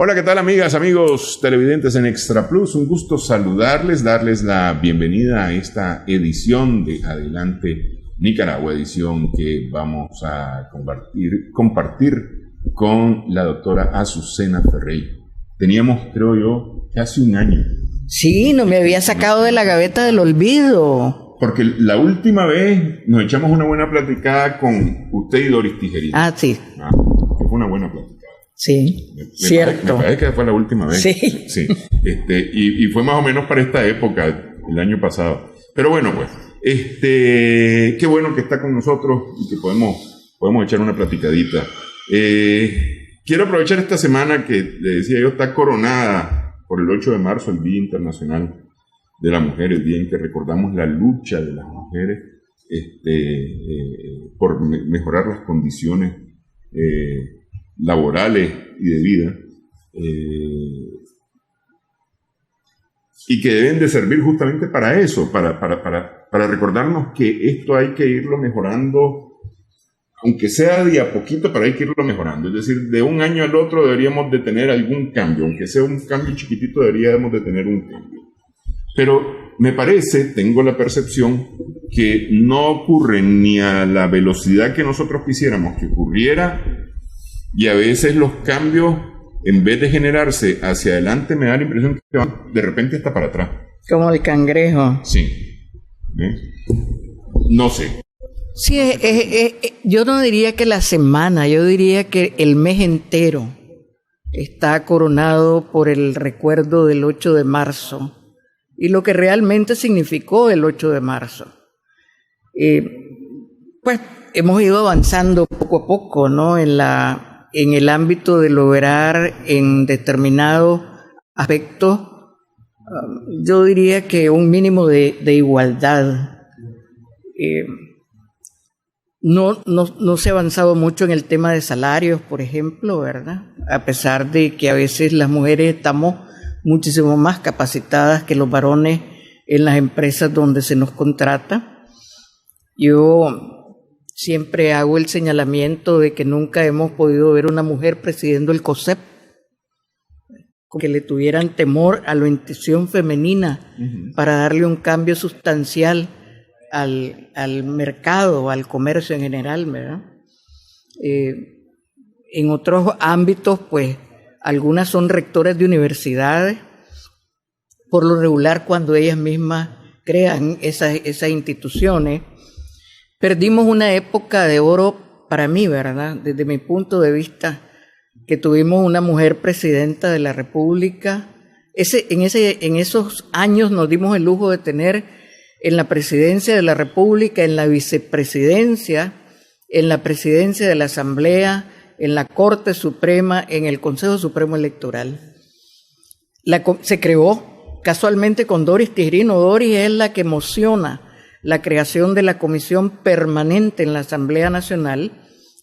Hola, ¿qué tal amigas, amigos televidentes en Extra Plus? Un gusto saludarles, darles la bienvenida a esta edición de Adelante Nicaragua, edición que vamos a compartir con la doctora Azucena Ferrey. Teníamos, creo yo, casi un año. Sí, no me había sacado de la gaveta del olvido. Porque la última vez nos echamos una buena platicada con usted y Doris Tijerina. Ah, sí. Que fue una buena platicada. Sí, cierto. Me parece que fue la última vez. Sí. Y fue más o menos para esta época, el año pasado. Pero bueno, pues, qué bueno que está con nosotros y que podemos echar una platicadita. Quiero aprovechar esta semana que, le decía yo, está coronada por el 8 de marzo, el Día Internacional de la Mujer, el día en que recordamos la lucha de las mujeres por mejorar las condiciones laborales y de vida, y que deben de servir justamente para eso, para recordarnos que esto hay que irlo mejorando, aunque sea de a poquito, pero hay que irlo mejorando. Es decir, de un año al otro deberíamos de tener algún cambio, aunque sea un cambio chiquitito, deberíamos de tener un cambio. Pero me parece, tengo la percepción, que no ocurre ni a la velocidad que nosotros quisiéramos que ocurriera. Y a veces los cambios, en vez de generarse hacia adelante, me da la impresión que van de repente hasta para atrás. Como el cangrejo. Sí. No sé. Sí, yo no diría que la semana, yo diría que el mes entero está coronado por el recuerdo del 8 de marzo y lo que realmente significó el 8 de marzo. Pues hemos ido avanzando poco a poco, ¿no? En el ámbito de lograr en determinados aspectos, yo diría que un mínimo de igualdad. No se ha avanzado mucho en el tema de salarios, por ejemplo, ¿verdad? A pesar de que a veces las mujeres estamos muchísimo más capacitadas que los varones en las empresas donde se nos contrata. Yo siempre hago el señalamiento de que nunca hemos podido ver una mujer presidiendo el COSEP, que le tuvieran temor a la institución femenina para darle un cambio sustancial al mercado, al comercio en general, ¿verdad? En otros ámbitos, pues, algunas son rectoras de universidades, por lo regular cuando ellas mismas crean esas instituciones. Perdimos una época de oro para mí, ¿verdad? Desde mi punto de vista, que tuvimos una mujer presidenta de la República. En esos años nos dimos el lujo de tener en la presidencia de la República, en la vicepresidencia, en la presidencia de la Asamblea, en la Corte Suprema, en el Consejo Supremo Electoral. Se creó casualmente con Doris Tijerina. Doris es la que emociona la creación de la Comisión Permanente en la Asamblea Nacional,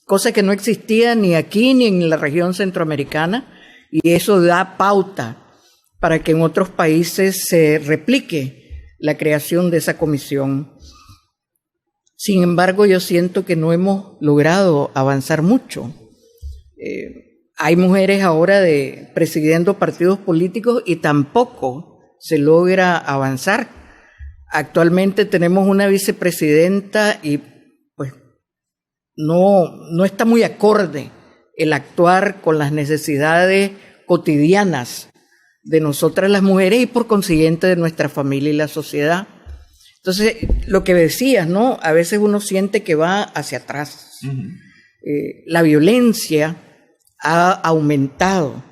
cosa que no existía ni aquí ni en la región centroamericana, y eso da pauta para que en otros países se replique la creación de esa comisión. Sin embargo, yo siento que no hemos logrado avanzar mucho. Hay mujeres ahora presidiendo partidos políticos y tampoco se logra avanzar. Actualmente tenemos una vicepresidenta y pues no está muy acorde el actuar con las necesidades cotidianas de nosotras las mujeres y por consiguiente de nuestra familia y la sociedad. Entonces, lo que decías, ¿no? A veces uno siente que va hacia atrás. La violencia ha aumentado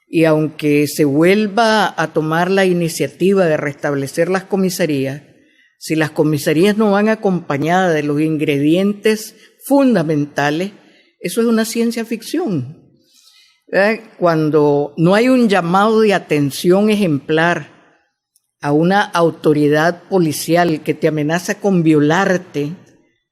y aunque se vuelva a tomar la iniciativa de restablecer las comisarías, si las comisarías no van acompañadas de los ingredientes fundamentales, eso es una ciencia ficción. Cuando no hay un llamado de atención ejemplar a una autoridad policial que te amenaza con violarte,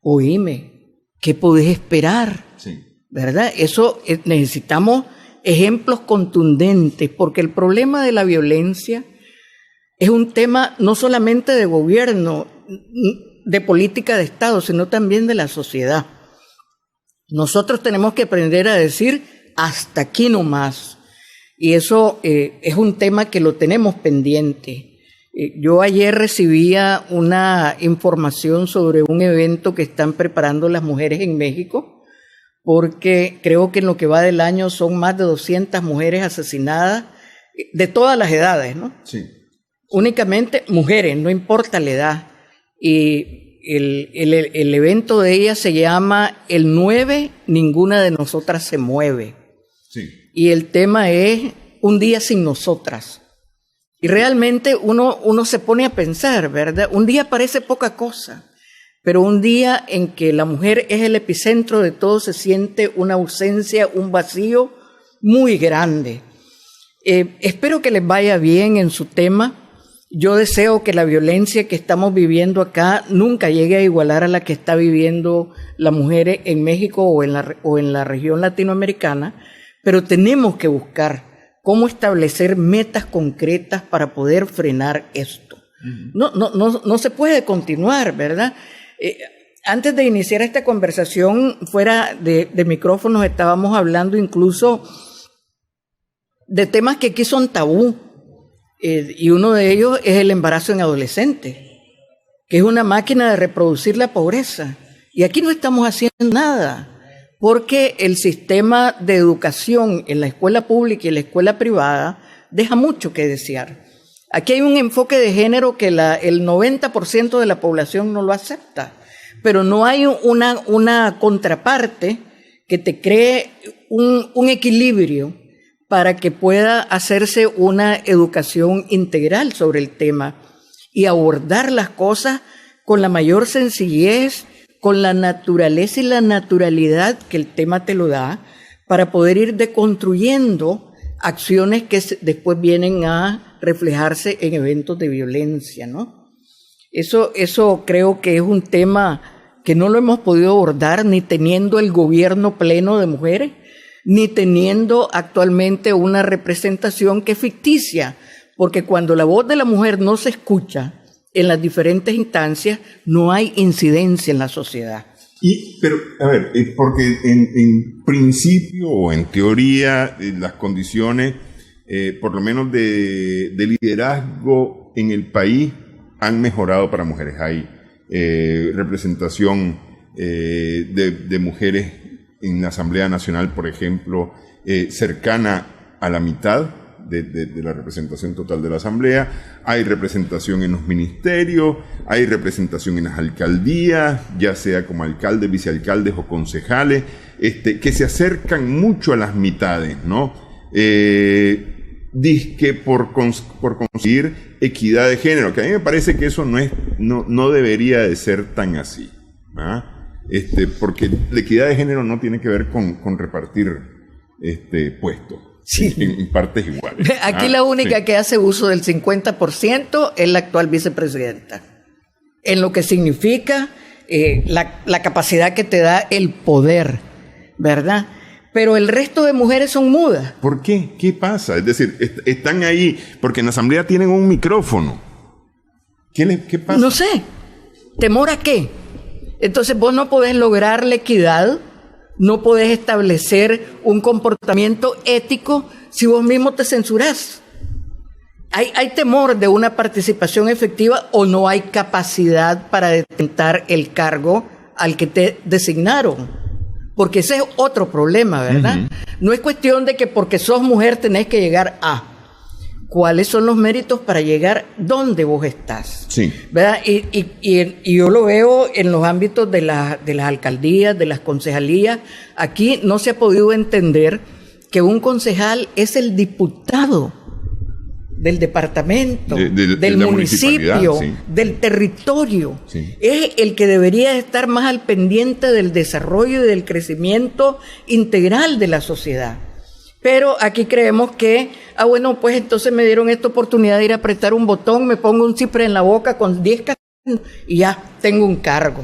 oíme, ¿qué podés esperar? Sí. ¿Verdad? Eso necesitamos ejemplos contundentes, porque el problema de la violencia es un tema no solamente de gobierno, de política de Estado, sino también de la sociedad. Nosotros tenemos que aprender a decir hasta aquí nomás. Y eso es un tema que lo tenemos pendiente. Yo ayer recibía una información sobre un evento que están preparando las mujeres en México, porque creo que en lo que va del año son más de 200 mujeres asesinadas de todas las edades, ¿no? Sí. Únicamente mujeres, no importa la edad. Y el evento de ellas se llama El 9, ninguna de nosotras se mueve. Sí. Y el tema es un día sin nosotras. Y realmente uno se pone a pensar, ¿verdad? Un día parece poca cosa, pero un día en que la mujer es el epicentro de todo se siente una ausencia, un vacío muy grande. Espero que les vaya bien en su tema. Yo deseo que la violencia que estamos viviendo acá nunca llegue a igualar a la que está viviendo la mujer en México o en la región latinoamericana, pero tenemos que buscar cómo establecer metas concretas para poder frenar esto. No se puede continuar, ¿verdad? Antes de iniciar esta conversación, fuera de micrófonos, estábamos hablando incluso de temas que aquí son tabú, y uno de ellos es el embarazo en adolescentes, que es una máquina de reproducir la pobreza. Y aquí no estamos haciendo nada, porque el sistema de educación en la escuela pública y en la escuela privada deja mucho que desear. Aquí hay un enfoque de género que el 90% de la población no lo acepta, pero no hay una contraparte que te cree un equilibrio para que pueda hacerse una educación integral sobre el tema y abordar las cosas con la mayor sencillez, con la naturaleza y la naturalidad que el tema te lo da, para poder ir deconstruyendo acciones que después vienen a reflejarse en eventos de violencia, ¿no? Eso creo que es un tema que no lo hemos podido abordar ni teniendo el gobierno pleno de mujeres, ni teniendo actualmente una representación que es ficticia, porque cuando la voz de la mujer no se escucha en las diferentes instancias, no hay incidencia en la sociedad. Pero, a ver, porque en principio o en teoría, las condiciones, por lo menos de liderazgo en el país, han mejorado para mujeres. Hay representación de mujeres en la Asamblea Nacional, por ejemplo, cercana a la mitad de la representación total de la Asamblea. Hay representación en los ministerios, hay representación en las alcaldías, ya sea como alcaldes, vicealcaldes o concejales, que se acercan mucho a las mitades, ¿no? Dizque por conseguir equidad de género, que a mí me parece que eso no debería de ser tan así, ¿ah? Porque la equidad de género no tiene que ver con repartir puestos. Sí. En partes iguales. Aquí la única que hace uso del 50% es la actual vicepresidenta, en lo que significa la capacidad que te da el poder, ¿verdad? Pero el resto de mujeres son mudas. ¿Por qué? ¿Qué pasa? Es decir, están ahí porque en la Asamblea tienen un micrófono. ¿Qué pasa? No sé. ¿Temor a qué? Entonces vos no podés lograr la equidad, no podés establecer un comportamiento ético si vos mismo te censurás. Hay temor de una participación efectiva o no hay capacidad para detentar el cargo al que te designaron. Porque ese es otro problema, ¿verdad? Uh-huh. No es cuestión de que porque sos mujer tenés que llegar a. ¿Cuáles son los méritos para llegar donde vos estás? Sí. ¿Verdad? Y yo lo veo en los ámbitos de las alcaldías, de las concejalías. Aquí no se ha podido entender que un concejal es el diputado del departamento, del municipio, sí, del territorio. Sí. Es el que debería estar más al pendiente del desarrollo y del crecimiento integral de la sociedad. Pero aquí creemos que, bueno, pues entonces me dieron esta oportunidad de ir a apretar un botón, me pongo un cipre en la boca con 10 y ya tengo un cargo.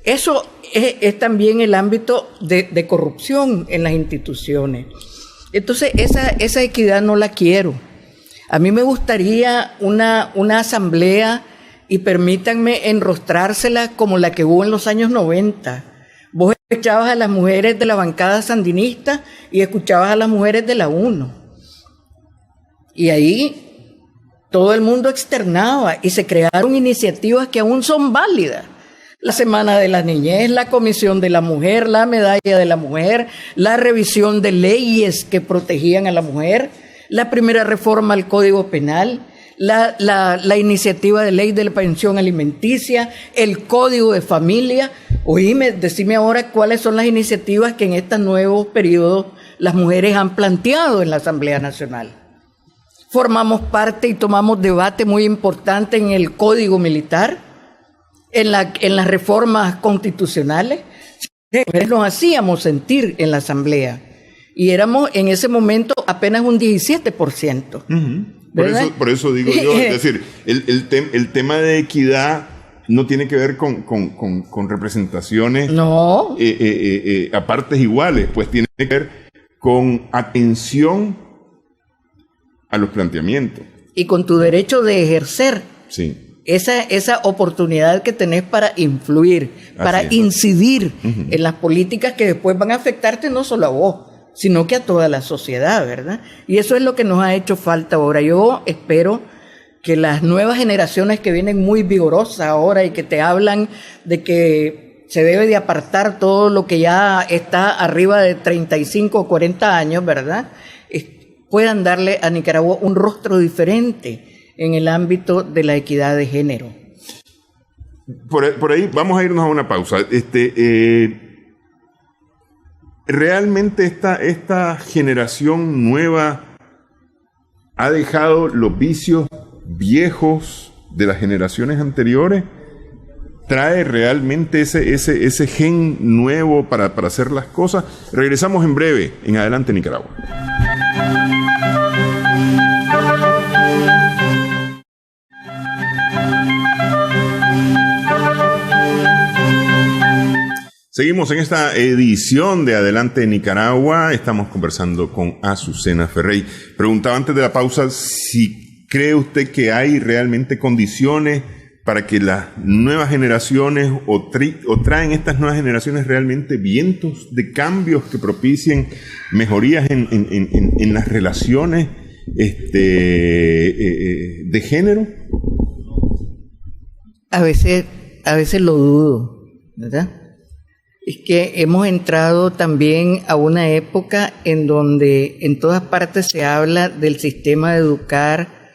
Eso es también el ámbito de corrupción en las instituciones. Entonces, esa equidad no la quiero. A mí me gustaría una asamblea, y permítanme enrostrársela como la que hubo en los años 90. Vos escuchabas a las mujeres de la bancada sandinista y escuchabas a las mujeres de la UNO. Y ahí todo el mundo externaba y se crearon iniciativas que aún son válidas. La Semana de la Niñez, la Comisión de la Mujer, la Medalla de la Mujer, la revisión de leyes que protegían a la mujer, la primera reforma al Código Penal, la iniciativa de ley de la pensión alimenticia, el Código de Familia. Oíme, decime ahora cuáles son las iniciativas que en este nuevo periodo las mujeres han planteado en la Asamblea Nacional. Formamos parte y tomamos debate muy importante en el Código Militar, en las reformas constitucionales. Nos hacíamos sentir en la Asamblea y éramos en ese momento apenas un 17%. Uh-huh. Por eso digo yo, es decir, el tema de equidad no tiene que ver con representaciones a partes iguales, pues tiene que ver con atención a los planteamientos. Y con tu derecho de ejercer. Sí. Esa oportunidad que tenés para influir, para incidir en las políticas que después van a afectarte no solo a vos, sino que a toda la sociedad, ¿verdad? Y eso es lo que nos ha hecho falta ahora. Yo espero que las nuevas generaciones que vienen muy vigorosas ahora y que te hablan de que se debe de apartar todo lo que ya está arriba de 35 o 40 años, ¿verdad? Puedan darle a Nicaragua un rostro diferente en el ámbito de la equidad de género. Por ahí vamos a irnos a una pausa. Realmente esta generación nueva ha dejado los vicios viejos de las generaciones anteriores. ¿Trae realmente ese gen nuevo para hacer las cosas? Regresamos en breve en Adelante Nicaragua. Seguimos en esta edición de Adelante Nicaragua. Estamos conversando con Azucena Ferrey. Preguntaba antes de la pausa si cree usted que hay realmente condiciones para que las nuevas generaciones o traen estas nuevas generaciones realmente vientos de cambios que propicien mejorías en las relaciones de género. A veces lo dudo, ¿verdad? Es que hemos entrado también a una época en donde en todas partes se habla del sistema de educar,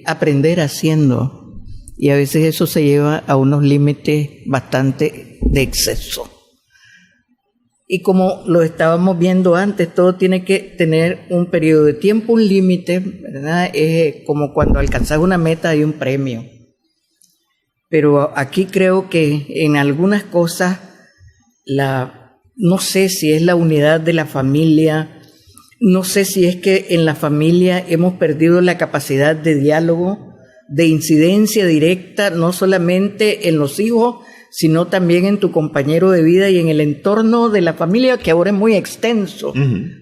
aprender haciendo, y a veces eso se lleva a unos límites bastante de exceso. Y como lo estábamos viendo antes, todo tiene que tener un periodo de tiempo, un límite, ¿verdad? Es como cuando alcanzas una meta hay un premio. Pero aquí creo que en algunas cosas no sé si es la unidad de la familia, no sé si es que en la familia hemos perdido la capacidad de diálogo, de incidencia directa, no solamente en los hijos, sino también en tu compañero de vida y en el entorno de la familia, que ahora es muy extenso,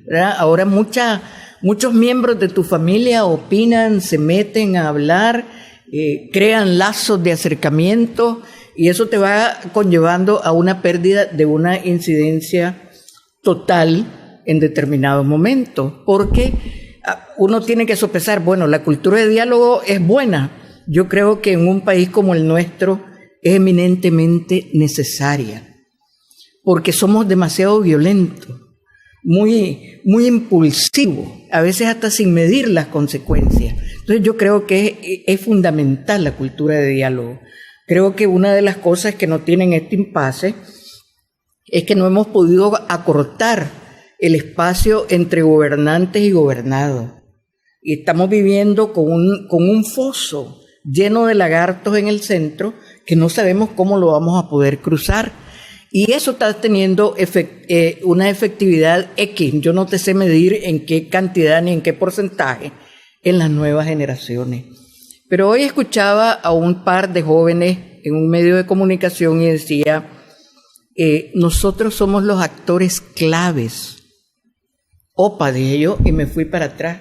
¿verdad? Ahora muchos miembros de tu familia opinan, se meten a hablar, crean lazos de acercamiento, y eso te va conllevando a una pérdida de una incidencia total en determinados momentos, porque uno tiene que sopesar, bueno, la cultura de diálogo es buena. Yo creo que en un país como el nuestro es eminentemente necesaria, porque somos demasiado violentos, muy impulsivos, a veces hasta sin medir las consecuencias. Entonces yo creo que es fundamental la cultura de diálogo. Creo que una de las cosas que nos tienen este impasse es que no hemos podido acortar el espacio entre gobernantes y gobernados. Y estamos viviendo con un foso lleno de lagartos en el centro que no sabemos cómo lo vamos a poder cruzar. Y eso está teniendo una efectividad X. Yo no te sé medir en qué cantidad ni en qué porcentaje en las nuevas generaciones. Pero hoy escuchaba a un par de jóvenes en un medio de comunicación y decía, nosotros somos los actores claves. Opa, dije yo, y me fui para atrás.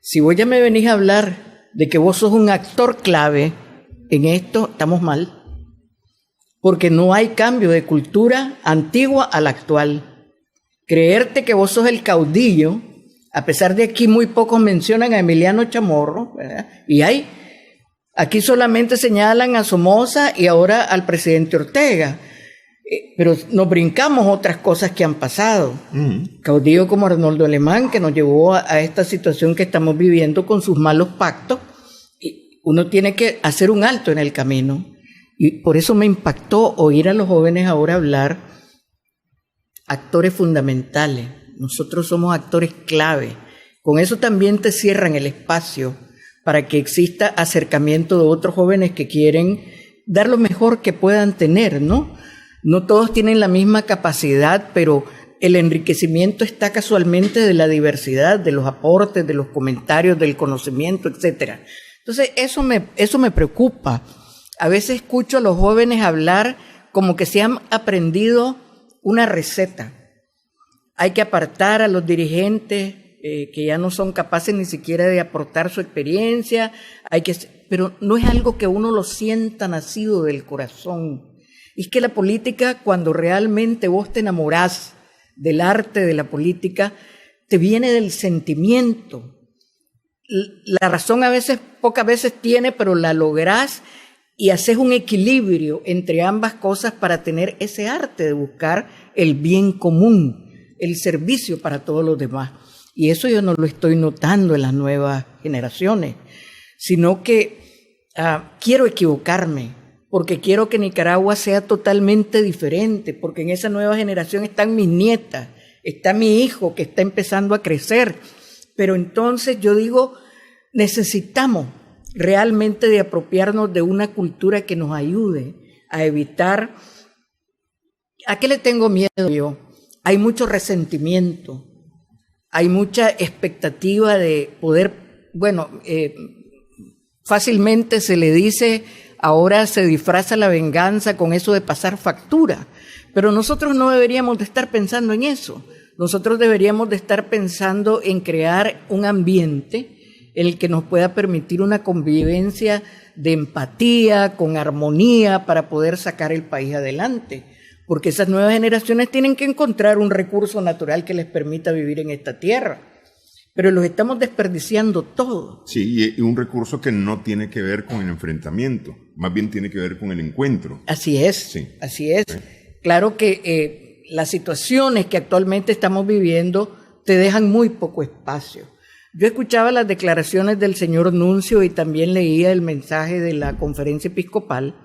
Si vos ya me venís a hablar de que vos sos un actor clave en esto, estamos mal. Porque no hay cambio de cultura antigua a la actual. Creerte que vos sos el caudillo A pesar de que aquí muy pocos mencionan a Emiliano Chamorro, ¿verdad? Y aquí solamente señalan a Somoza y ahora al presidente Ortega. Pero nos brincamos otras cosas que han pasado. Caudillo como Arnoldo Alemán, que nos llevó a esta situación que estamos viviendo con sus malos pactos. Y uno tiene que hacer un alto en el camino. Y por eso me impactó oír a los jóvenes ahora hablar, actores fundamentales. Nosotros somos actores clave. Con eso también te cierran el espacio para que exista acercamiento de otros jóvenes que quieren dar lo mejor que puedan tener, ¿no? No todos tienen la misma capacidad, pero el enriquecimiento está casualmente de la diversidad, de los aportes, de los comentarios, del conocimiento, etcétera. Entonces, eso me preocupa. A veces escucho a los jóvenes hablar como que se han aprendido una receta. Hay que apartar a los dirigentes que ya no son capaces ni siquiera de aportar su experiencia, pero no es algo que uno lo sienta nacido del corazón. Es que la política, cuando realmente vos te enamorás del arte de la política, te viene del sentimiento. La razón pocas veces tiene, pero la lográs y haces un equilibrio entre ambas cosas para tener ese arte de buscar el bien común, el servicio para todos los demás. Y eso yo no lo estoy notando en las nuevas generaciones, sino que quiero equivocarme, porque quiero que Nicaragua sea totalmente diferente, porque en esa nueva generación están mis nietas, está mi hijo que está empezando a crecer. Pero entonces yo digo, necesitamos realmente de apropiarnos de una cultura que nos ayude a evitar. ¿A qué le tengo miedo yo? Hay mucho resentimiento, hay mucha expectativa de poder, fácilmente se le dice, ahora se disfraza la venganza con eso de pasar factura, pero nosotros no deberíamos de estar pensando en eso. Nosotros deberíamos de estar pensando en crear un ambiente en el que nos pueda permitir una convivencia de empatía, con armonía, para poder sacar el país adelante. Porque esas nuevas generaciones tienen que encontrar un recurso natural que les permita vivir en esta tierra. Pero los estamos desperdiciando todo. Sí, y un recurso que no tiene que ver con el enfrentamiento, más bien tiene que ver con el encuentro. Así es, sí. Así es. Sí. Claro que las situaciones que actualmente estamos viviendo te dejan muy poco espacio. Yo escuchaba las declaraciones del señor Nuncio y también leía el mensaje de la conferencia episcopal.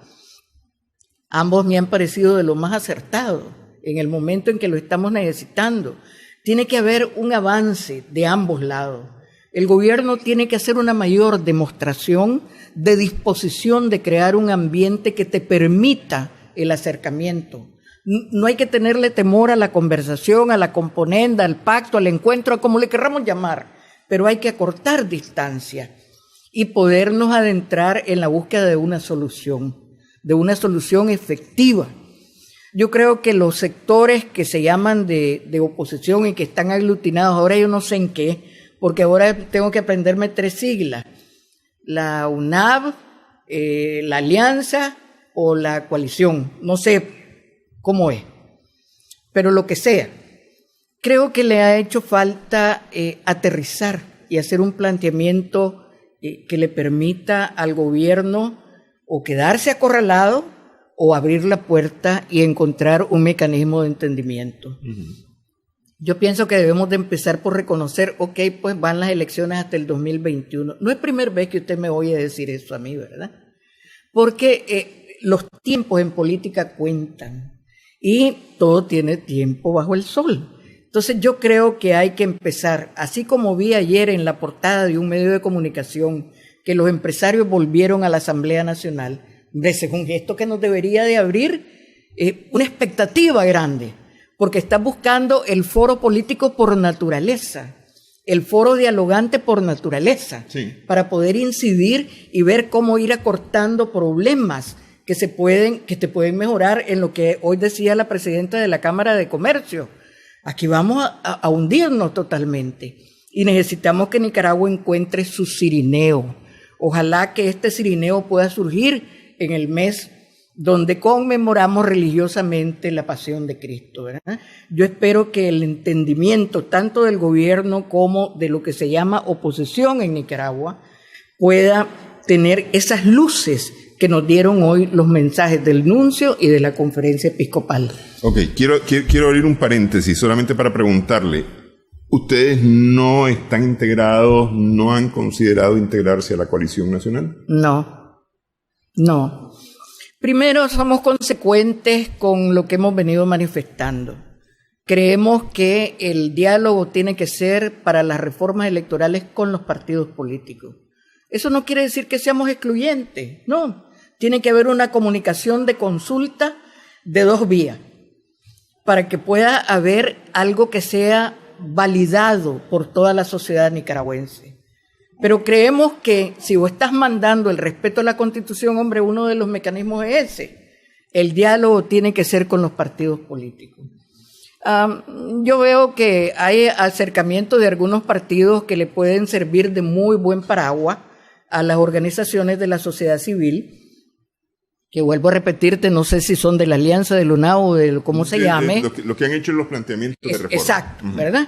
Ambos me han parecido de lo más acertado en el momento en que lo estamos necesitando. Tiene que haber un avance de ambos lados. El gobierno tiene que hacer una mayor demostración de disposición de crear un ambiente que te permita el acercamiento. No hay que tenerle temor a la conversación, a la componenda, al pacto, al encuentro, a como le querramos llamar, pero hay que acortar distancia y podernos adentrar en la búsqueda de una solución efectiva. Yo creo que los sectores que se llaman de oposición y que están aglutinados, ahora yo no sé en qué, porque ahora tengo que aprenderme 3 siglas, la UNAV, la Alianza o la Coalición, no sé cómo es, pero lo que sea. Creo que le ha hecho falta aterrizar y hacer un planteamiento que le permita al gobierno o quedarse acorralado o abrir la puerta y encontrar un mecanismo de entendimiento. Yo pienso que debemos de empezar por reconocer, pues van las elecciones hasta el 2021. No es primera vez que usted me oye decir eso a mí, ¿verdad? Porque los tiempos en política cuentan y todo tiene tiempo bajo el sol. Entonces yo creo que hay que empezar, así como vi ayer en la portada de un medio de comunicación que los empresarios volvieron a la Asamblea Nacional, es un gesto que nos debería de abrir una expectativa grande, porque está buscando el foro político por naturaleza, el foro dialogante por naturaleza, sí, para poder incidir y ver cómo ir acortando problemas que te pueden mejorar en lo que hoy decía la presidenta de la Cámara de Comercio. Aquí vamos a hundirnos totalmente y necesitamos que Nicaragua encuentre su cirineo. Ojalá que este cirineo pueda surgir en el mes donde conmemoramos religiosamente la pasión de Cristo, ¿verdad? Yo espero que el entendimiento tanto del gobierno como de lo que se llama oposición en Nicaragua pueda tener esas luces que nos dieron hoy los mensajes del nuncio y de la conferencia episcopal. Ok, quiero abrir un paréntesis solamente para preguntarle, ¿ustedes no están integrados, no han considerado integrarse a la coalición nacional? No. Primero, somos consecuentes con lo que hemos venido manifestando. Creemos que el diálogo tiene que ser para las reformas electorales con los partidos políticos. Eso no quiere decir que seamos excluyentes, no. Tiene que haber una comunicación de consulta de 2 vías para que pueda haber algo que sea validado por toda la sociedad nicaragüense. Pero creemos que si vos estás mandando el respeto a la Constitución, hombre, uno de los mecanismos es ese. El diálogo tiene que ser con los partidos políticos. Yo veo que hay acercamientos de algunos partidos que le pueden servir de muy buen paraguas a las organizaciones de la sociedad civil, que vuelvo a repetirte, no sé si son de la Alianza del UNAO o de cómo se llame. Lo que han hecho en los planteamientos de reforma. Exacto, ¿verdad?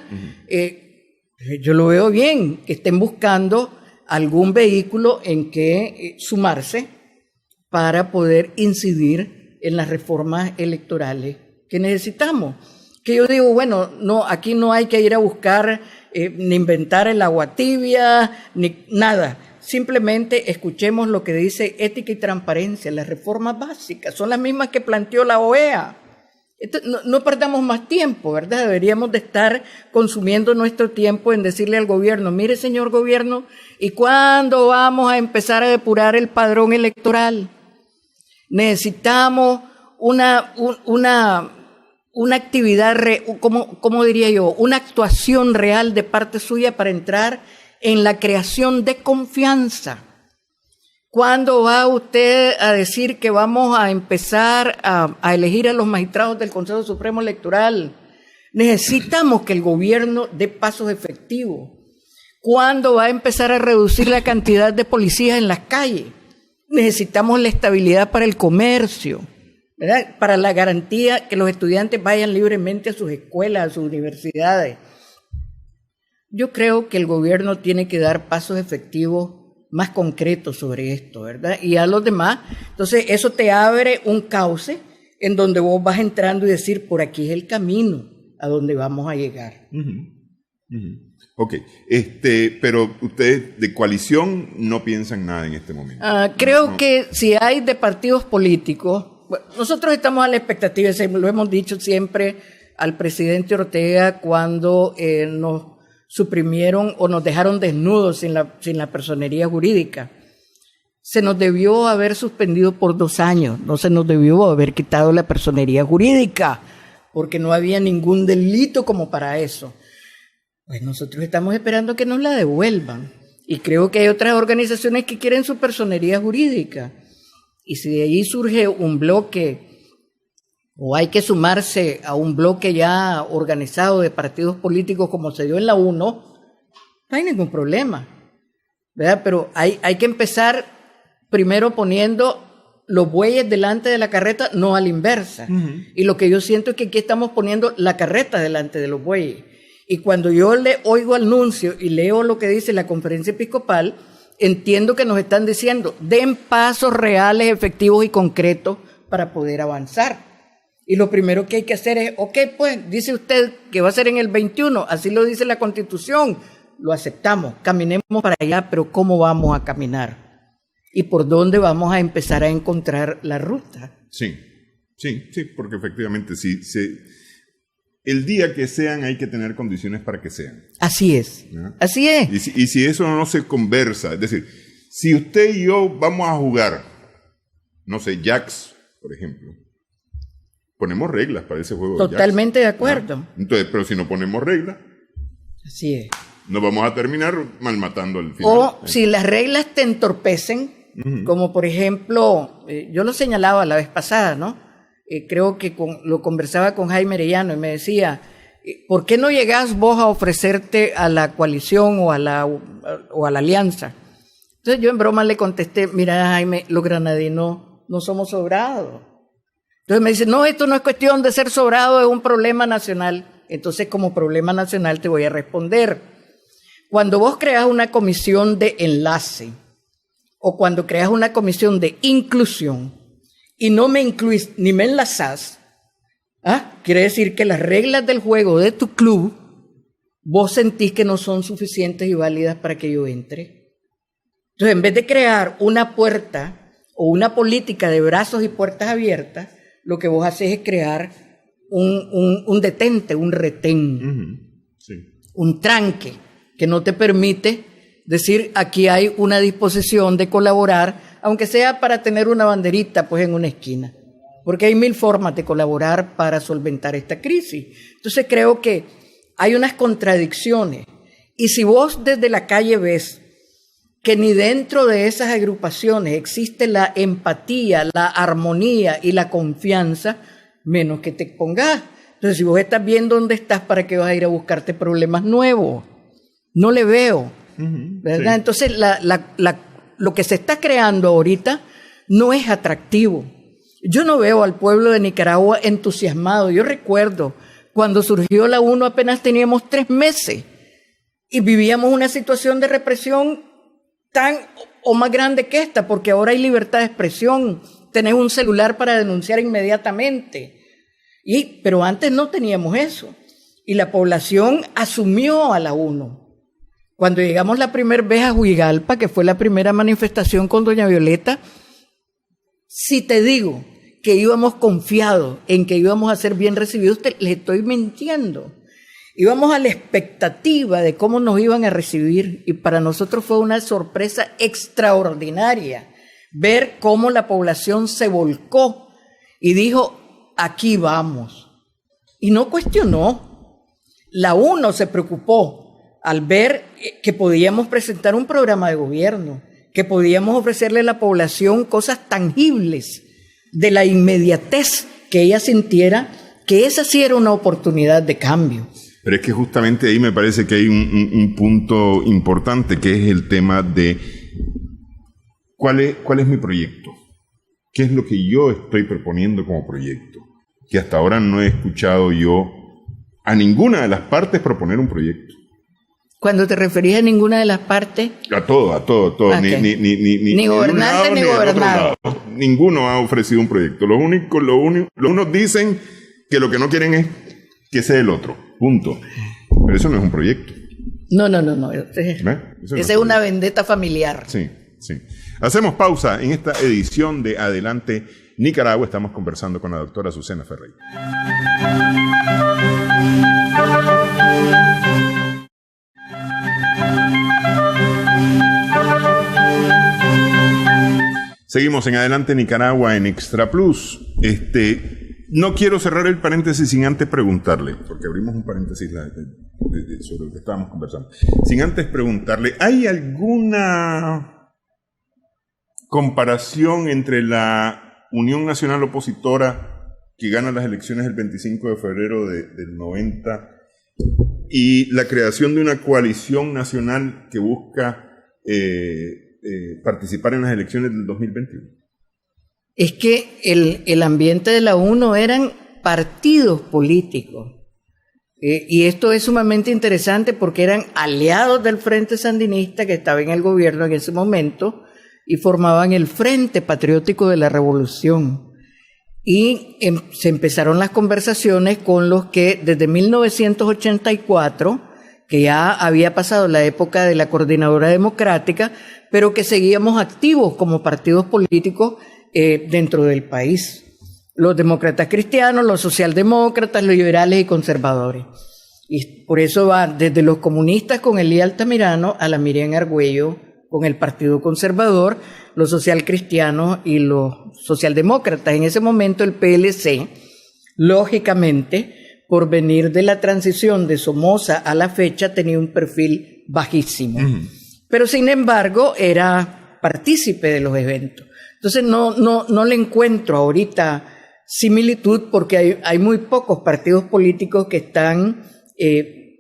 Yo lo veo bien, que estén buscando algún vehículo en que sumarse para poder incidir en las reformas electorales que necesitamos. Que yo digo, bueno, no, aquí no hay que ir a buscar ni inventar el agua tibia, ni nada. Simplemente escuchemos lo que dice Ética y Transparencia, las reformas básicas, son las mismas que planteó la OEA. No perdamos más tiempo, ¿verdad? Deberíamos de estar consumiendo nuestro tiempo en decirle al gobierno, mire señor gobierno, ¿y cuándo vamos a empezar a depurar el padrón electoral? Necesitamos una actividad, ¿cómo diría yo? Una actuación real de parte suya para entrar en la creación de confianza. ¿Cuándo va usted a decir que vamos a empezar a elegir a los magistrados del Consejo Supremo Electoral? Necesitamos que el gobierno dé pasos efectivos. ¿Cuándo va a empezar a reducir la cantidad de policías en las calles? Necesitamos la estabilidad para el comercio, ¿verdad? Para la garantía que los estudiantes vayan libremente a sus escuelas, a sus universidades. Yo creo que el gobierno tiene que dar pasos efectivos más concretos sobre esto, ¿verdad? Y a los demás, entonces eso te abre un cauce en donde vos vas entrando y decir, por aquí es el camino a donde vamos a llegar. Ok, pero ustedes de coalición no piensan nada en este momento. Creo que si hay de partidos políticos, bueno, nosotros estamos a la expectativa, lo hemos dicho siempre al presidente Ortega cuando nos suprimieron o nos dejaron desnudos sin la personería jurídica. Se nos debió haber suspendido por 2 años, no se nos debió haber quitado la personería jurídica, porque no había ningún delito como para eso. Pues nosotros estamos esperando que nos la devuelvan. Y creo que hay otras organizaciones que quieren su personería jurídica. Y si de ahí surge un bloque, o hay que sumarse a un bloque ya organizado de partidos políticos como se dio en la 1, no hay ningún problema, ¿verdad? Pero hay que empezar primero poniendo los bueyes delante de la carreta, no a la inversa. Y lo que yo siento es que aquí estamos poniendo la carreta delante de los bueyes. Y cuando yo le oigo al nuncio y leo lo que dice la conferencia episcopal, entiendo que nos están diciendo, den pasos reales, efectivos y concretos para poder avanzar. Y lo primero que hay que hacer es, ok, pues, dice usted que va a ser en el 21, así lo dice la Constitución, lo aceptamos, caminemos para allá, pero ¿cómo vamos a caminar? ¿Y por dónde vamos a empezar a encontrar la ruta? Sí, porque efectivamente, el día que sean hay que tener condiciones para que sean. Así es, ¿no? Así es. Y si eso no se conversa, es decir, si usted y yo vamos a jugar, no sé, jacks, por ejemplo, ponemos reglas para ese juego. Totalmente de acuerdo. Entonces, pero si no ponemos reglas, así es, nos vamos a terminar malmatando al final. O si las reglas te entorpecen, como por ejemplo, yo lo señalaba la vez pasada, ¿no? Creo que lo conversaba con Jaime Arellano y me decía, ¿por qué no llegás vos a ofrecerte a la coalición o a la alianza? Entonces yo en broma le contesté, mira Jaime, los granadinos no somos sobrados. Entonces me dicen, no, esto no es cuestión de ser sobrado, es un problema nacional. Entonces, como problema nacional te voy a responder. Cuando vos creas una comisión de enlace o cuando creas una comisión de inclusión y no me incluís ni me enlazás, quiere decir que las reglas del juego de tu club vos sentís que no son suficientes y válidas para que yo entre. Entonces, en vez de crear una puerta o una política de brazos y puertas abiertas, lo que vos haces es crear un detente, un retén, sí, un tranque que no te permite decir aquí hay una disposición de colaborar, aunque sea para tener una banderita pues en una esquina, porque hay 1000 formas de colaborar para solventar esta crisis. Entonces creo que hay unas contradicciones y si vos desde la calle ves que ni dentro de esas agrupaciones existe la empatía, la armonía y la confianza, menos que te pongas. Entonces, si vos estás bien dónde estás, ¿para qué vas a ir a buscarte problemas nuevos? No le veo, ¿verdad? Sí. Entonces, lo que se está creando ahorita no es atractivo. Yo no veo al pueblo de Nicaragua entusiasmado. Yo recuerdo cuando surgió la UNO apenas teníamos 3 meses y vivíamos una situación de represión tan o más grande que esta, porque ahora hay libertad de expresión, tenés un celular para denunciar inmediatamente, pero antes no teníamos eso, y la población asumió a la UNO. Cuando llegamos la primera vez a Huigalpa, que fue la primera manifestación con doña Violeta, si te digo que íbamos confiados en que íbamos a ser bien recibidos, les estoy mintiendo. Íbamos a la expectativa de cómo nos iban a recibir y para nosotros fue una sorpresa extraordinaria ver cómo la población se volcó y dijo, aquí vamos. Y no cuestionó. La UNO se preocupó al ver que podíamos presentar un programa de gobierno, que podíamos ofrecerle a la población cosas tangibles de la inmediatez que ella sintiera que esa sí era una oportunidad de cambio. Pero es que justamente ahí me parece que hay un punto importante, que es el tema de ¿cuál es mi proyecto? ¿Qué es lo que yo estoy proponiendo como proyecto? Que hasta ahora no he escuchado yo a ninguna de las partes proponer un proyecto. Cuando te referís a ninguna de las partes... A todo. Okay. Ni gobernante ni gobernado. Ninguno ha ofrecido un proyecto. Los unos dicen que lo que no quieren es que sea el otro. Punto. Pero eso no es un proyecto. No. Esa es una vendetta familiar. Sí. Hacemos pausa en esta edición de Adelante Nicaragua. Estamos conversando con la doctora Azucena Ferreira. Seguimos en Adelante Nicaragua en Extra Plus. No quiero cerrar el paréntesis sin antes preguntarle, porque abrimos un paréntesis sobre lo que estábamos conversando. Sin antes preguntarle, ¿hay alguna comparación entre la Unión Nacional Opositora que gana las elecciones el 25 de febrero del 90 y la creación de una coalición nacional que busca participar en las elecciones del 2021? Es que el ambiente de la UNO eran partidos políticos. Y esto es sumamente interesante porque eran aliados del Frente Sandinista que estaba en el gobierno en ese momento y formaban el Frente Patriótico de la Revolución. Y se empezaron las conversaciones con los que desde 1984, que ya había pasado la época de la Coordinadora Democrática, pero que seguíamos activos como partidos políticos dentro del país. Los demócratas cristianos, los socialdemócratas, los liberales y conservadores. Y por eso va desde los comunistas con Elías Altamirano a la Miriam Argüello con el Partido Conservador, los socialcristianos y los socialdemócratas. En ese momento el PLC, lógicamente, por venir de la transición de Somoza a la fecha, tenía un perfil bajísimo. Pero sin embargo era partícipe de los eventos. Entonces no le encuentro ahorita similitud porque hay muy pocos partidos políticos que están,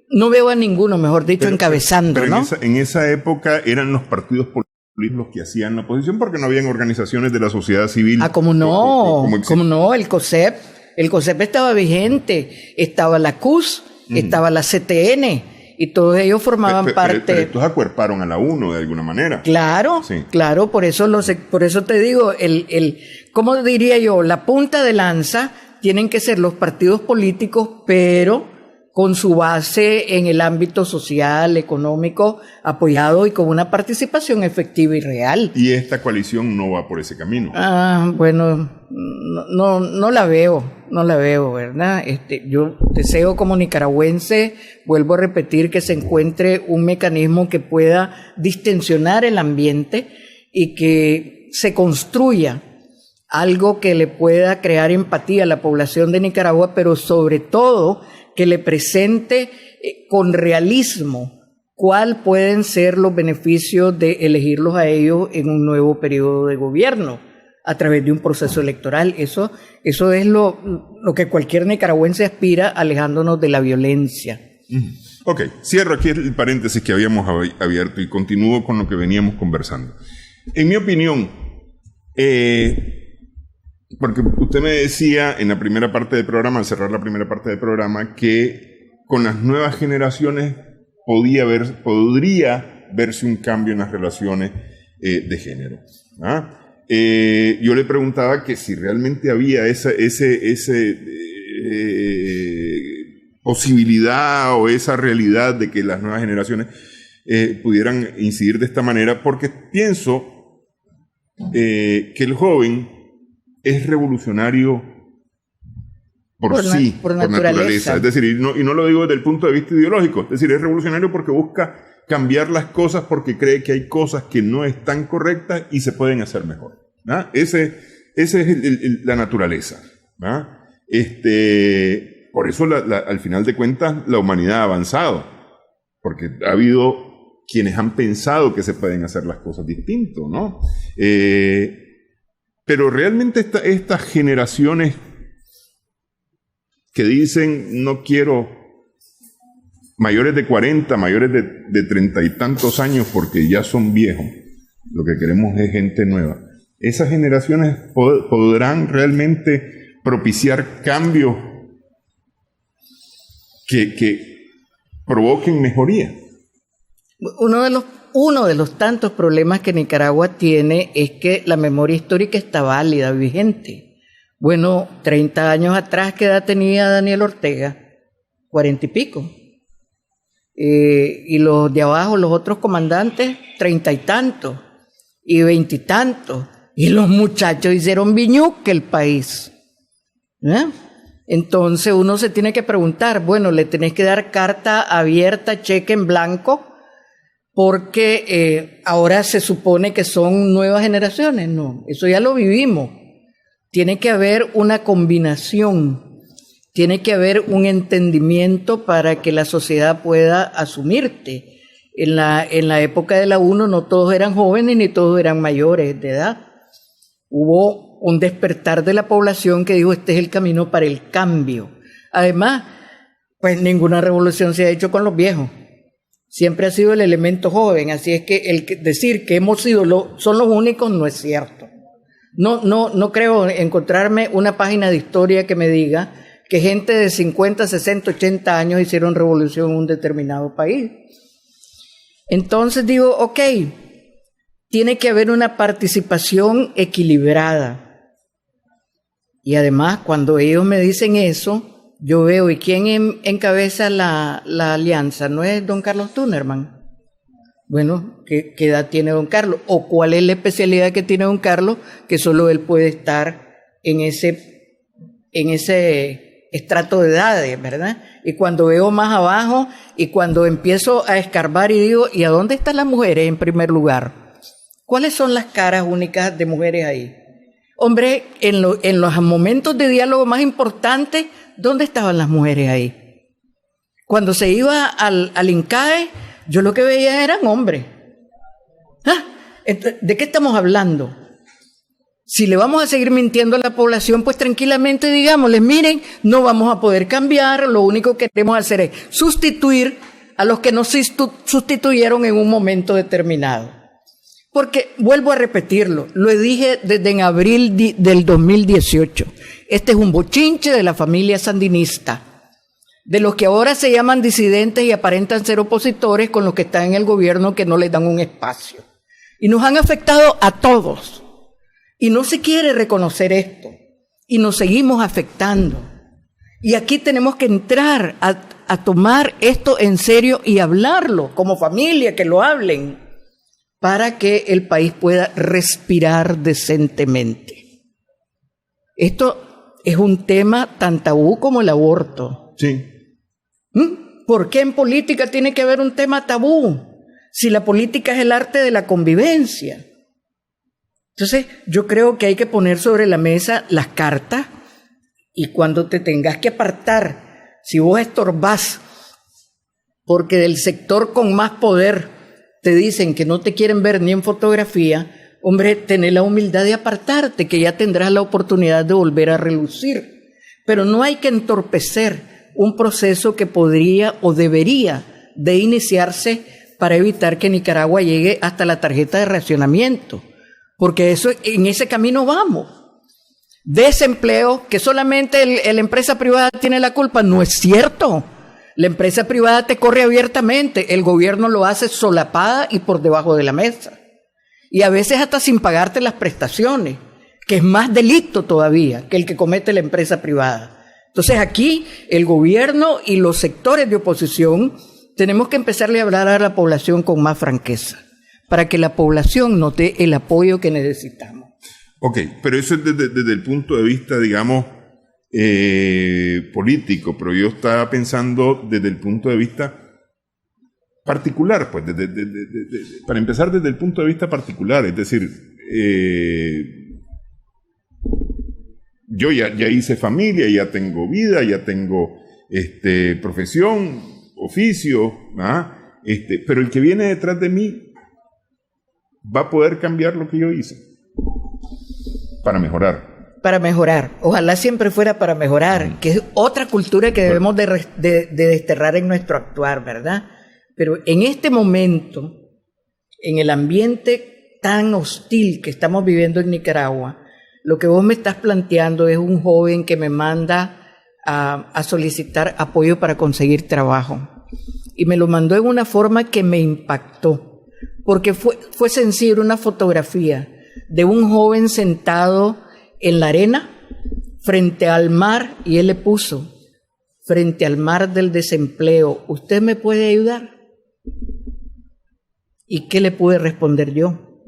no veo a ninguno, mejor dicho, encabezando, pero ¿no? En esa época eran los partidos políticos los que hacían la oposición, porque no habían organizaciones de la sociedad civil. ¿Cómo no? El COSEP estaba vigente, estaba la CUS, estaba la CTN, y todos ellos formaban parte. Pero estos acuerparon a la UNO de alguna manera. Claro, sí. Claro, por eso te digo, ¿cómo diría yo? La punta de lanza tienen que ser los partidos políticos, pero con su base en el ámbito social, económico, apoyado y con una participación efectiva y real. Y esta coalición no va por ese camino. Bueno, no la veo, ¿verdad? Yo deseo como nicaragüense, vuelvo a repetir, que se encuentre un mecanismo que pueda distensionar el ambiente y que se construya algo que le pueda crear empatía a la población de Nicaragua, pero sobre todo que le presente con realismo cuáles pueden ser los beneficios de elegirlos a ellos en un nuevo periodo de gobierno a través de un proceso electoral. Eso es lo que cualquier nicaragüense aspira, alejándonos de la violencia. Ok, cierro aquí el paréntesis que habíamos abierto y continúo con lo que veníamos conversando. En mi opinión, porque usted me decía en la primera parte del programa, al cerrar la primera parte del programa, que con las nuevas generaciones podría verse un cambio en las relaciones de género. Yo le preguntaba que si realmente había esa posibilidad o esa realidad de que las nuevas generaciones pudieran incidir de esta manera, porque pienso que el joven es revolucionario por naturaleza. Es decir, y no lo digo desde el punto de vista ideológico, es decir, es revolucionario porque busca cambiar las cosas, porque cree que hay cosas que no están correctas y se pueden hacer mejor. Ese es la naturaleza. Por eso, al final de cuentas, la humanidad ha avanzado, porque ha habido quienes han pensado que se pueden hacer las cosas distinto, ¿no? Pero realmente estas generaciones que dicen no quiero mayores de 40, mayores de 30 y tantos años porque ya son viejos, lo que queremos es gente nueva. Esas generaciones podrán realmente propiciar cambios que provoquen mejoría. Uno de los tantos problemas que Nicaragua tiene es que la memoria histórica está válida, vigente. Bueno, 30 años atrás, ¿qué edad tenía Daniel Ortega? 40 y pico. Y los de abajo, los otros comandantes, 30 y tantos, y 20 y tantos. Y los muchachos hicieron viñuque el país. Entonces uno se tiene que preguntar, bueno, le tenés que dar carta abierta, cheque en blanco, porque ahora se supone que son nuevas generaciones. No, eso ya lo vivimos. Tiene que haber una combinación, tiene que haber un entendimiento para que la sociedad pueda asumirte. En la época de la UNO no todos eran jóvenes ni todos eran mayores de edad. Hubo un despertar de la población que dijo, este es el camino para el cambio. Además, pues ninguna revolución se ha hecho con los viejos. Siempre ha sido el elemento joven, así es que decir que hemos sido son los únicos no es cierto. No creo encontrarme una página de historia que me diga que gente de 50, 60, 80 años hicieron revolución en un determinado país. Entonces digo, ok, tiene que haber una participación equilibrada. Y además, cuando ellos me dicen eso, yo veo, ¿y quién encabeza la alianza? ¿No es don Carlos Tunerman? Bueno, ¿qué edad tiene don Carlos? ¿O cuál es la especialidad que tiene don Carlos? Que solo él puede estar en ese estrato de edades, ¿verdad? Y cuando veo más abajo y cuando empiezo a escarbar y digo, ¿y a dónde están las mujeres en primer lugar? ¿Cuáles son las caras únicas de mujeres ahí? Hombre, en los momentos de diálogo más importantes, ¿dónde estaban las mujeres ahí? Cuando se iba al INCAE, yo lo que veía eran hombres. ¿De qué estamos hablando? Si le vamos a seguir mintiendo a la población, pues tranquilamente digámosles, miren, no vamos a poder cambiar, lo único que queremos hacer es sustituir a los que nos sustituyeron en un momento determinado. Porque, vuelvo a repetirlo, lo dije desde en abril del 2018. Este es un bochinche de la familia sandinista, de los que ahora se llaman disidentes y aparentan ser opositores con los que están en el gobierno que no les dan un espacio. Y nos han afectado a todos. Y no se quiere reconocer esto. Y nos seguimos afectando. Y aquí tenemos que entrar a tomar esto en serio y hablarlo, como familia, que lo hablen, para que el país pueda respirar decentemente. Esto es un tema tan tabú como el aborto. Sí. ¿Por qué en política tiene que haber un tema tabú? Si la política es el arte de la convivencia. Entonces, yo creo que hay que poner sobre la mesa las cartas y cuando te tengas que apartar, si vos estorbás, porque del sector con más poder te dicen que no te quieren ver ni en fotografía, hombre, tené la humildad de apartarte, que ya tendrás la oportunidad de volver a relucir. Pero no hay que entorpecer un proceso que podría o debería de iniciarse para evitar que Nicaragua llegue hasta la tarjeta de racionamiento, porque eso, en ese camino vamos. Desempleo, que solamente la empresa privada tiene la culpa, no es cierto. La empresa privada te corre abiertamente, el gobierno lo hace solapada y por debajo de la mesa. Y a veces hasta sin pagarte las prestaciones, que es más delito todavía que el que comete la empresa privada. Entonces aquí el gobierno y los sectores de oposición tenemos que empezarle a hablar a la población con más franqueza, para que la población nos dé el apoyo que necesitamos. Ok, pero eso es desde el punto de vista, digamos, político, pero yo estaba pensando desde el punto de vista particular, pues, para empezar desde el punto de vista particular, es decir, yo ya hice familia, ya tengo vida, ya tengo profesión, oficio, pero el que viene detrás de mí va a poder cambiar lo que yo hice para mejorar. Para mejorar, ojalá siempre fuera para mejorar, que es otra cultura que debemos de desterrar en nuestro actuar, ¿verdad? Pero en este momento, en el ambiente tan hostil que estamos viviendo en Nicaragua, lo que vos me estás planteando es un joven que me manda a solicitar apoyo para conseguir trabajo. Y me lo mandó en una forma que me impactó, porque fue sencillo, una fotografía de un joven sentado en la arena, frente al mar, y él le puso, frente al mar del desempleo, ¿usted me puede ayudar? ¿Y qué le pude responder yo?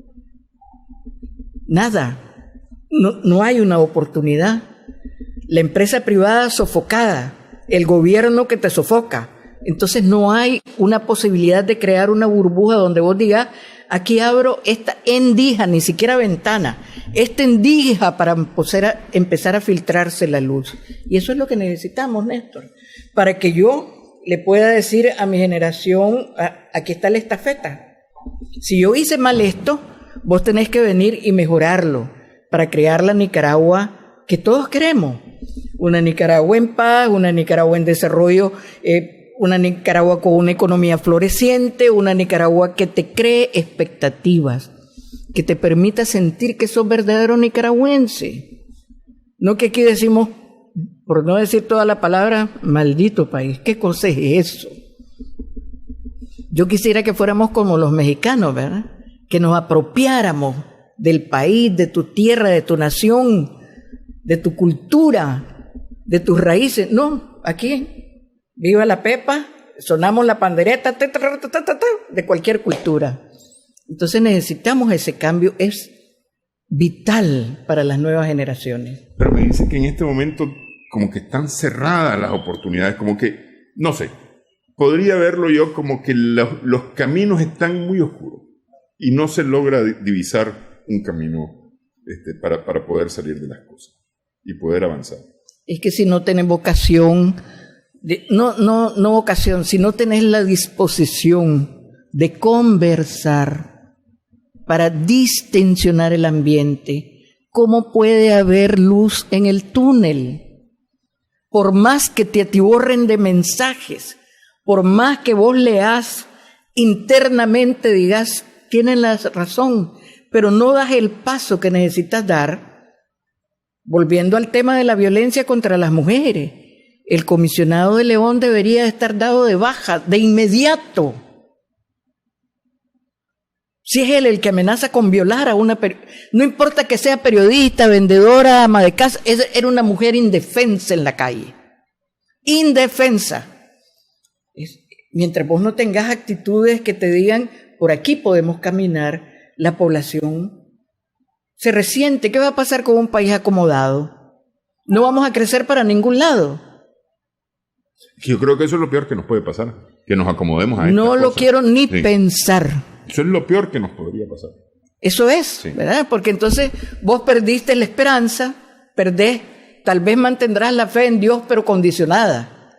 Nada, no hay una oportunidad. La empresa privada sofocada, el gobierno que te sofoca. Entonces no hay una posibilidad de crear una burbuja donde vos digas, aquí abro esta endija, ni siquiera ventana, esta endija para empezar a filtrarse la luz. Y eso es lo que necesitamos, Néstor, para que yo le pueda decir a mi generación, aquí está la estafeta. Si yo hice mal esto, vos tenés que venir y mejorarlo para crear la Nicaragua que todos queremos. Una Nicaragua en paz, una Nicaragua en desarrollo, una Nicaragua con una economía floreciente, una Nicaragua que te cree expectativas, que te permita sentir que sos verdadero nicaragüense. No que aquí decimos, por no decir toda la palabra, maldito país. ¿Qué cosa es eso? Yo quisiera que fuéramos como los mexicanos, ¿verdad? Que nos apropiáramos del país, de tu tierra, de tu nación, de tu cultura, de tus raíces. No, aquí... Viva la pepa, sonamos la pandereta de cualquier cultura. Entonces necesitamos ese cambio, es vital para las nuevas generaciones. Pero me dice que en este momento como que están cerradas las oportunidades, como que, no sé, podría verlo yo como que los caminos están muy oscuros y no se logra divisar un camino para poder salir de las cosas y poder avanzar. Es que si no tenés vocación... No vocación, si no tenés la disposición de conversar para distensionar el ambiente, ¿cómo puede haber luz en el túnel? Por más que te atiborren de mensajes, por más que vos leas internamente, digas, tienen la razón, pero no das el paso que necesitas dar. Volviendo al tema de la violencia contra las mujeres, el comisionado de León debería estar dado de baja de inmediato. Si es él el que amenaza con violar a no importa que sea periodista, vendedora, ama de casa, era una mujer indefensa en la calle. Indefensa. Mientras vos no tengas actitudes que te digan, por aquí podemos caminar, la población se resiente. ¿Qué va a pasar con un país acomodado? No vamos a crecer para ningún lado. Yo creo que eso es lo peor que nos puede pasar, que nos acomodemos a No lo quiero ni pensar. Eso es lo peor que nos podría pasar. Eso es, ¿verdad? Porque entonces vos perdiste la esperanza, tal vez mantendrás la fe en Dios, pero condicionada.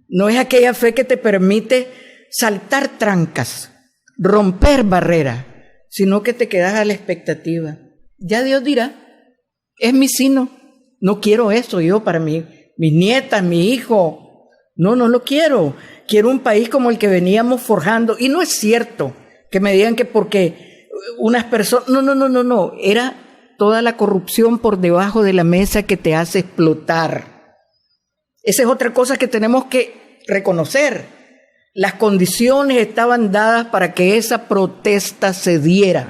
No es aquella fe que te permite saltar trancas, romper barreras, sino que te quedas a la expectativa. Ya Dios dirá, es mi sino, no quiero eso yo para mis nietas, mi hijo. No lo quiero. Quiero un país como el que veníamos forjando. Y no es cierto que me digan que porque unas personas... No. Era toda la corrupción por debajo de la mesa que te hace explotar. Esa es otra cosa que tenemos que reconocer. Las condiciones estaban dadas para que esa protesta se diera.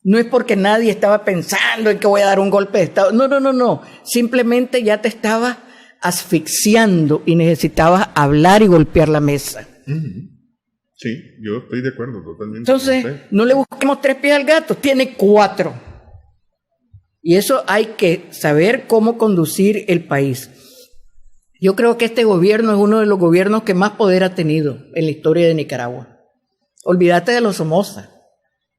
No es porque nadie estaba pensando en que voy a dar un golpe de Estado. No. Simplemente ya te estabas asfixiando y necesitabas hablar y golpear la mesa. Sí, yo estoy de acuerdo totalmente. Entonces, no le busquemos 3 pies al gato, tiene 4. Y eso hay que saber cómo conducir el país. Yo creo que este gobierno es uno de los gobiernos que más poder ha tenido en la historia de Nicaragua. Olvídate de los Somoza.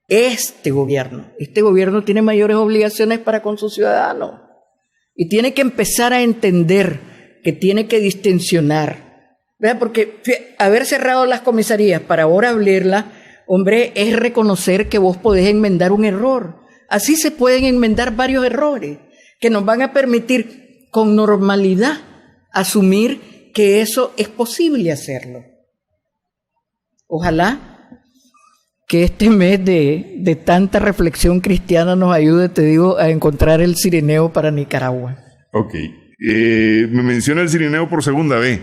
Este gobierno tiene mayores obligaciones para con sus ciudadanos. Y tiene que empezar a entender que tiene que distensionar. ¿Verdad? Porque haber cerrado las comisarías para ahora abrirlas, hombre, es reconocer que vos podés enmendar un error. Así se pueden enmendar varios errores que nos van a permitir con normalidad asumir que eso es posible hacerlo. Ojalá que este mes de tanta reflexión cristiana nos ayude, te digo, a encontrar el cirineo para Nicaragua. Ok. Me menciona el cirineo por segunda vez.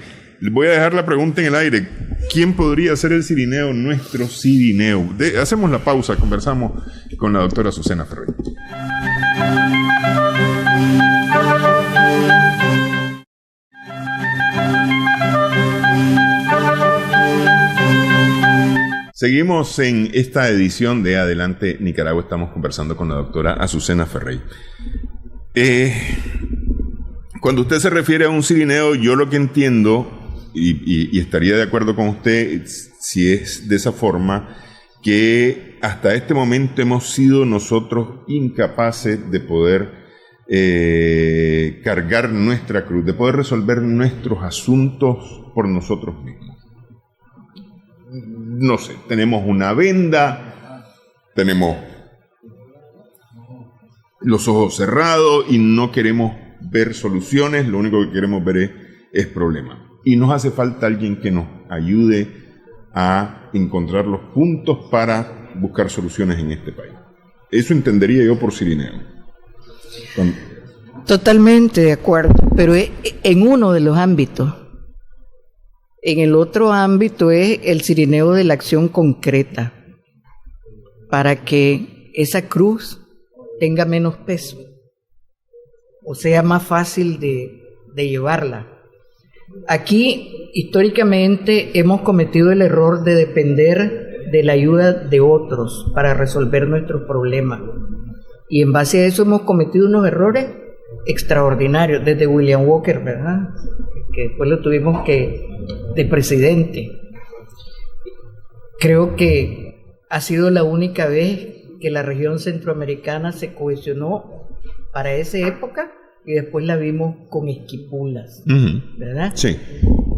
Voy a dejar la pregunta en el aire. ¿Quién podría ser el cirineo, nuestro cirineo? Hacemos la pausa, conversamos con la doctora Azucena Ferrey. Seguimos en esta edición de Adelante Nicaragua. Estamos conversando con la doctora Azucena Ferrey. Cuando usted se refiere a un cirineo, yo lo que entiendo, y estaría de acuerdo con usted si es de esa forma, que hasta este momento hemos sido nosotros incapaces de poder cargar nuestra cruz, de poder resolver nuestros asuntos por nosotros mismos. No sé, tenemos una venda, tenemos los ojos cerrados y no queremos ver soluciones, lo único que queremos ver es problemas. Y nos hace falta alguien que nos ayude a encontrar los puntos para buscar soluciones en este país. Eso entendería yo por cirineo. Totalmente de acuerdo, pero en uno de los ámbitos. En el otro ámbito es el cirineo de la acción concreta, para que esa cruz tenga menos peso, o sea más fácil de llevarla. Aquí, históricamente, hemos cometido el error de depender de la ayuda de otros para resolver nuestros problemas. Y en base a eso hemos cometido unos errores extraordinarios, desde William Walker, ¿verdad? Que después lo tuvimos de presidente. Creo que ha sido la única vez que la región centroamericana se cohesionó para esa época y después la vimos con esquipulas, ¿verdad? Sí.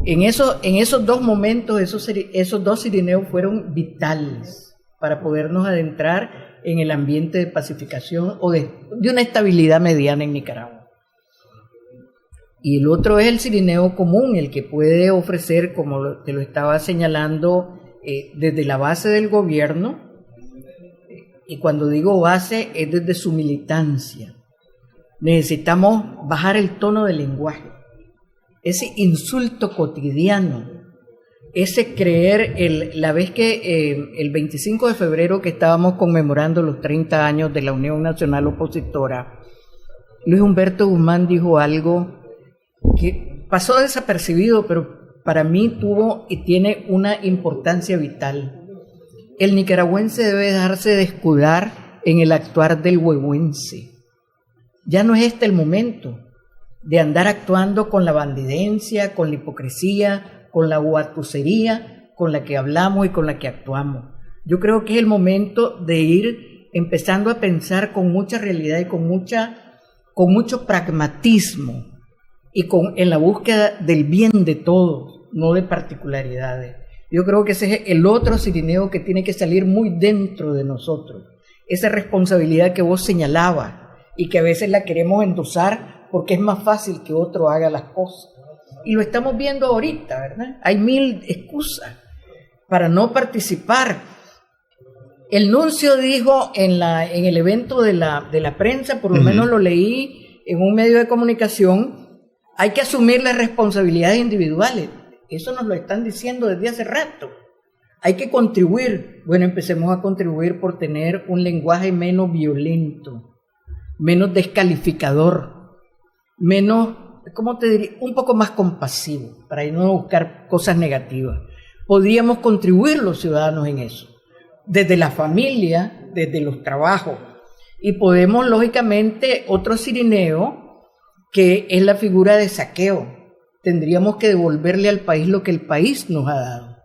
En esos dos momentos, esos dos cirineos fueron vitales para podernos adentrar en el ambiente de pacificación o de una estabilidad mediana en Nicaragua. Y el otro es el cirineo común, el que puede ofrecer, como te lo estaba señalando, desde la base del gobierno, y cuando digo base es desde su militancia. Necesitamos bajar el tono del lenguaje. Ese insulto cotidiano, ese creer, la vez que el 25 de febrero que estábamos conmemorando los 30 años de la Unión Nacional Opositora, Luis Humberto Guzmán dijo algo que pasó desapercibido, pero para mí tuvo y tiene una importancia vital. El nicaragüense debe dejarse de escudar en el actuar del huehuense. Ya no es este el momento de andar actuando con la bandidencia, con la hipocresía, con la guatucería con la que hablamos y con la que actuamos. Yo creo que es el momento de ir empezando a pensar con mucha realidad y con mucho pragmatismo y en la búsqueda del bien de todos, no de particularidades. Yo creo que ese es el otro cirineo que tiene que salir muy dentro de nosotros. Esa responsabilidad que vos señalabas y que a veces la queremos endosar porque es más fácil que otro haga las cosas. Y lo estamos viendo ahorita, ¿verdad? Hay 1000 excusas para no participar. El nuncio dijo en el evento de la prensa, por lo menos lo leí en un medio de comunicación, hay que asumir las responsabilidades individuales. Eso nos lo están diciendo desde hace rato. Hay que contribuir. Bueno, empecemos a contribuir por tener un lenguaje menos violento, menos descalificador, menos, ¿cómo te diría?, un poco más compasivo, para no buscar cosas negativas. Podríamos contribuir los ciudadanos en eso, desde la familia, desde los trabajos, y podemos, lógicamente, otro cirineo, que es la figura de saqueo. Tendríamos que devolverle al país lo que el país nos ha dado.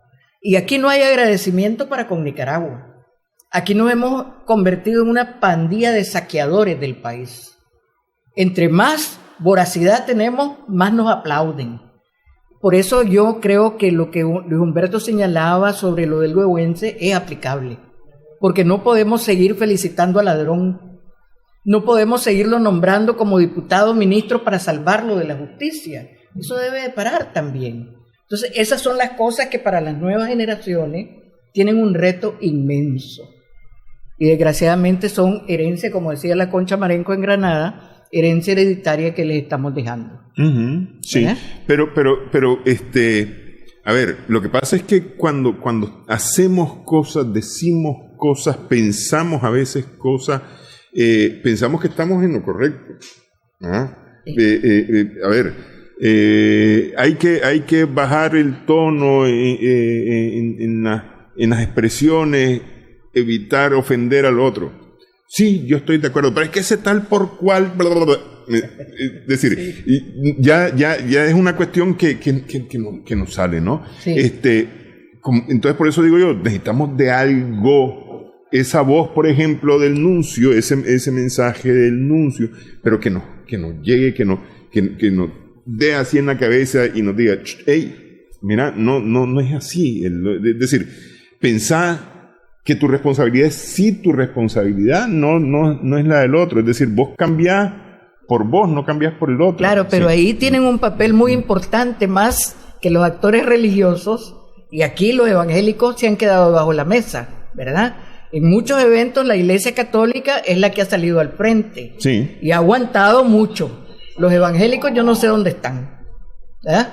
Y aquí no hay agradecimiento para con Nicaragua. Aquí nos hemos convertido en una pandilla de saqueadores del país. Entre más voracidad tenemos, más nos aplauden. Por eso yo creo que lo que Luis Humberto señalaba sobre lo del huehuense es aplicable. Porque no podemos seguir felicitando al ladrón. No podemos seguirlo nombrando como diputado, ministro para salvarlo de la justicia. Eso debe de parar también. Entonces, esas son las cosas que para las nuevas generaciones tienen un reto inmenso. Y desgraciadamente son herencia, como decía la Concha Marenco en Granada, herencia hereditaria que les estamos dejando. Sí, pero, a ver, lo que pasa es que cuando hacemos cosas, decimos cosas, pensamos a veces cosas, pensamos que estamos en lo correcto. A ver, hay que bajar el tono en las expresiones, evitar ofender al otro. Sí, yo estoy de acuerdo, pero es que ese tal por cual, bla, bla, bla. Es decir, sí. ya es una cuestión que nos sale, ¿no? Sí. Entonces, por eso digo yo, necesitamos de algo, esa voz, por ejemplo, del nuncio, ese mensaje del nuncio, pero que nos llegue, que nos dé así en la cabeza y nos diga, hey, mira, no es así. Es decir, pensá que tu responsabilidad es sí tu responsabilidad, no es la del otro. Es decir, vos cambiás por vos, no cambiás por el otro. Claro, pero ahí tienen un papel muy importante, más que los actores religiosos, y aquí los evangélicos se han quedado bajo la mesa, ¿verdad? En muchos eventos la Iglesia Católica es la que ha salido al frente. Sí. Y ha aguantado mucho. Los evangélicos yo no sé dónde están, ¿verdad?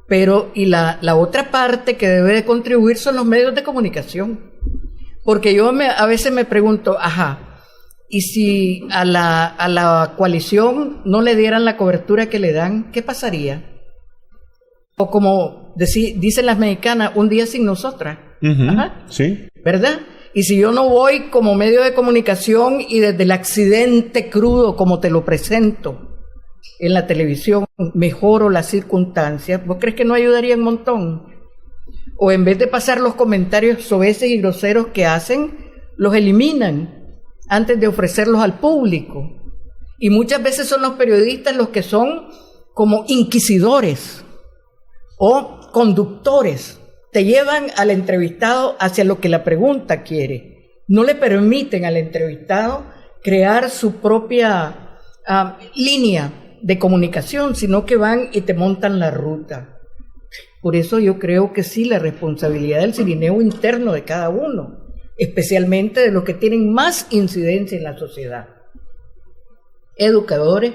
Pero, y la otra parte que debe de contribuir son los medios de comunicación. Porque yo a veces me pregunto, y si a la coalición no le dieran la cobertura que le dan, ¿qué pasaría? O como dicen las mexicanas, un día sin nosotras. Sí. ¿Verdad? Y si yo no voy como medio de comunicación y desde el accidente crudo como te lo presento en la televisión, mejoro las circunstancias, ¿vos crees que no ayudaría un montón? O en vez de pasar los comentarios soeces y groseros que hacen, los eliminan antes de ofrecerlos al público. Y muchas veces son los periodistas los que son como inquisidores o conductores. Te llevan al entrevistado hacia lo que la pregunta quiere. No le permiten al entrevistado crear su propia línea de comunicación, sino que van y te montan la ruta. Por eso yo creo que sí, la responsabilidad del cirineo interno de cada uno. especialmente de los que tienen más incidencia en la sociedad. Educadores,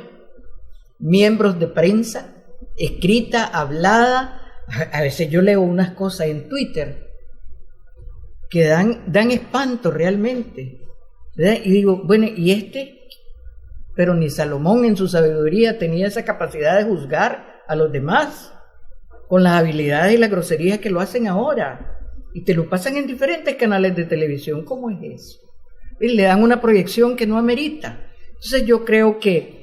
miembros de prensa, escrita, hablada. A veces yo leo unas cosas en Twitter que dan espanto realmente, ¿verdad? Y digo, bueno, ¿y este? Pero ni Salomón en su sabiduría tenía esa capacidad de juzgar a los demás con las habilidades y las groserías que lo hacen ahora. Y te lo pasan en diferentes canales de televisión. ¿Cómo es eso? Y le dan una proyección que no amerita. Entonces yo creo que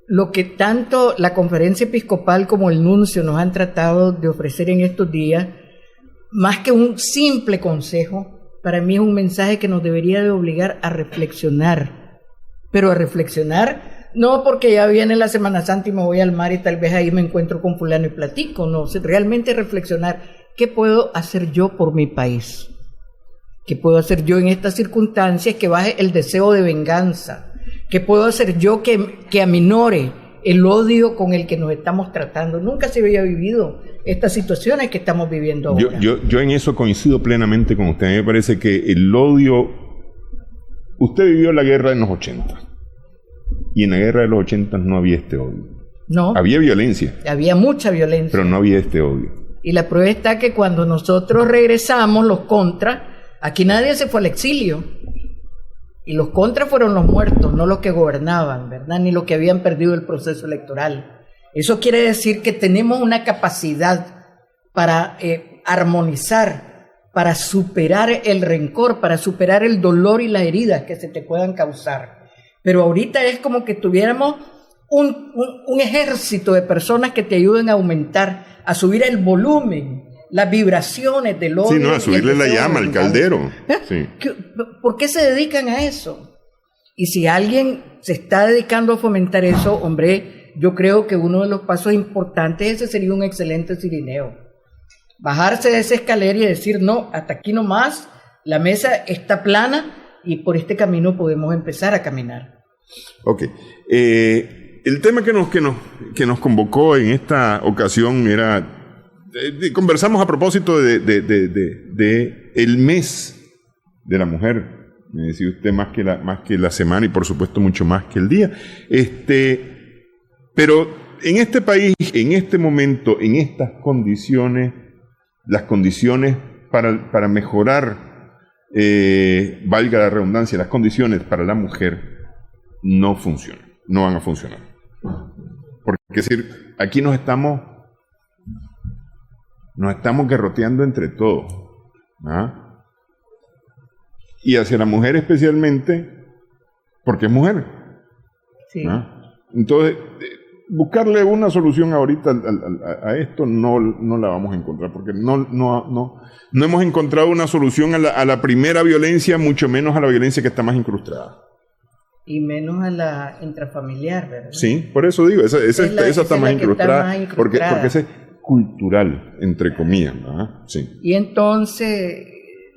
lo que tanto la conferencia episcopal como el nuncio nos han tratado de ofrecer en estos días, más que un simple consejo, para mí es un mensaje que nos debería de obligar a reflexionar, pero a reflexionar no porque ya viene la Semana Santa y me voy al mar y tal vez ahí me encuentro con fulano y platico, no, realmente reflexionar, ¿qué puedo hacer yo por mi país? ¿Qué puedo hacer yo en estas circunstancias que baje el deseo de venganza? ¿Qué puedo hacer yo que aminore el odio con el que nos estamos tratando? Nunca se había vivido estas situaciones que estamos viviendo ahora. Yo en eso coincido plenamente con usted. A mí me parece que el odio... Usted vivió la guerra en los 80. Y en la guerra de los 80 no había este odio. No. Había violencia. Había mucha violencia. Pero no había este odio. Y la prueba está que cuando nosotros regresamos, los contras, aquí nadie se fue al exilio. Y los contras fueron los muertos, no los que gobernaban, ¿verdad? Ni los que habían perdido el proceso electoral. Eso quiere decir que tenemos una capacidad para armonizar, para superar el rencor, para superar el dolor y las heridas que se te puedan causar. Pero ahorita es como que tuviéramos un ejército de personas que te ayuden a aumentar, a subir el volumen, las vibraciones del odio. Sí, no, a subirle la llama al caldero. Sí. ¿Por qué se dedican a eso? Y si alguien se está dedicando a fomentar eso, hombre, yo creo que uno de los pasos importantes, ese sería un excelente cirineo. Bajarse de esa escalera y decir, no, hasta aquí nomás, la mesa está plana y por este camino podemos empezar a caminar. Ok. El tema que nos convocó en esta ocasión era... conversamos a propósito de el mes de la mujer. Me decía usted más que la semana y por supuesto mucho más que el día. Pero en este país, en este momento, en estas condiciones, las condiciones para mejorar, valga la redundancia, las condiciones para la mujer no funcionan, no van a funcionar. Porque es decir, aquí nos estamos garroteando entre todos, ¿ah? Y hacia la mujer especialmente, porque es mujer. Sí. ¿Ah? Entonces, buscarle una solución ahorita a esto no la vamos a encontrar, porque no hemos encontrado una solución a la primera violencia, mucho menos a la violencia que está más incrustada. Y menos a la intrafamiliar, ¿verdad? Sí, por eso digo, esa está más incrustada, porque esa es cultural, entre comillas, ¿verdad? Sí. Y entonces,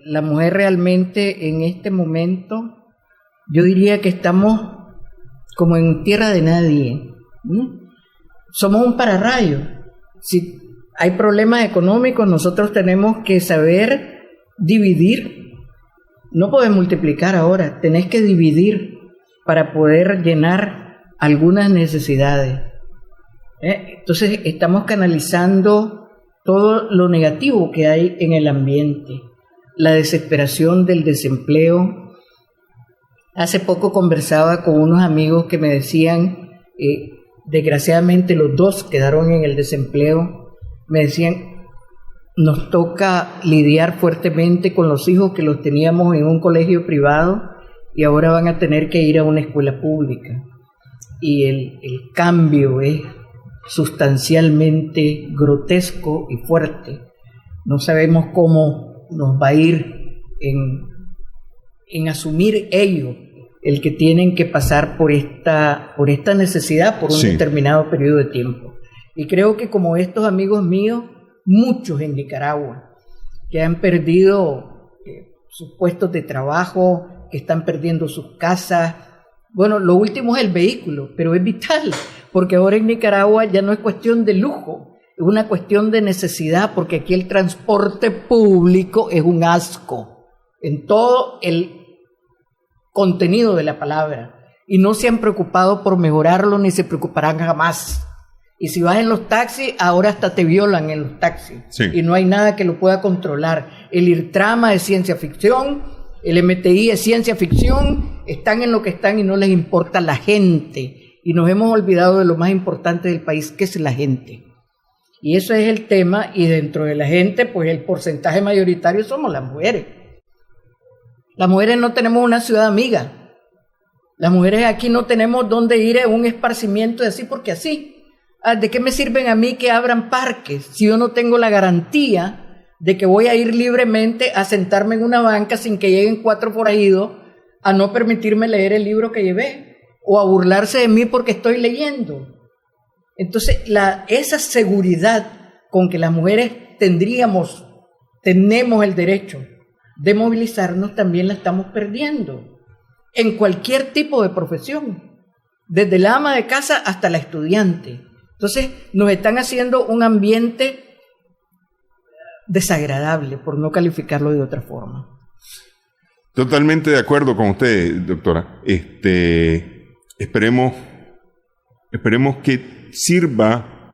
la mujer realmente en este momento, yo diría que estamos como en tierra de nadie, ¿no? Somos un pararrayo. Si hay problemas económicos, nosotros tenemos que saber dividir. No podés multiplicar ahora, tenés que dividir para poder llenar algunas necesidades. Entonces estamos canalizando todo lo negativo que hay en el ambiente, la desesperación del desempleo. Hace poco conversaba con unos amigos que me decían, desgraciadamente los dos quedaron en el desempleo, me decían, nos toca lidiar fuertemente con los hijos que los teníamos en un colegio privado y ahora van a tener que ir a una escuela pública. Y el cambio es sustancialmente grotesco y fuerte. No sabemos cómo nos va a ir en asumir ellos el que tienen que pasar por esta necesidad por un determinado periodo de tiempo. Y creo que como estos amigos míos, muchos en Nicaragua, que han perdido sus puestos de trabajo, que están perdiendo sus casas. Bueno, lo último es el vehículo, pero es vital, porque ahora en Nicaragua ya no es cuestión de lujo, es una cuestión de necesidad, porque aquí el transporte público es un asco. en todo el contenido de la palabra, y no se han preocupado por mejorarlo ni se preocuparán jamás. Y si vas en los taxis, ahora hasta te violan en los taxis, sí, y no hay nada que lo pueda controlar. El IRTRAMA es ciencia ficción, el MTI es ciencia ficción, están en lo que están y no les importa la gente. Y nos hemos olvidado de lo más importante del país, que es la gente. Y eso es el tema, y dentro de la gente, pues el porcentaje mayoritario somos las mujeres. Las mujeres no tenemos una ciudad amiga. Las mujeres aquí no tenemos dónde ir a un esparcimiento de así porque así. ¿De qué me sirven a mí que abran parques si yo no tengo la garantía de que voy a ir libremente a sentarme en una banca sin que lleguen 4 forajidos a no permitirme leer el libro que llevé o a burlarse de mí porque estoy leyendo? Entonces, esa seguridad con que las mujeres tenemos el derecho de movilizarnos, también la estamos perdiendo en cualquier tipo de profesión, desde la ama de casa hasta la estudiante. Entonces, nos están haciendo un ambiente desagradable, por no calificarlo de otra forma. Totalmente de acuerdo con usted, doctora. Esperemos que sirva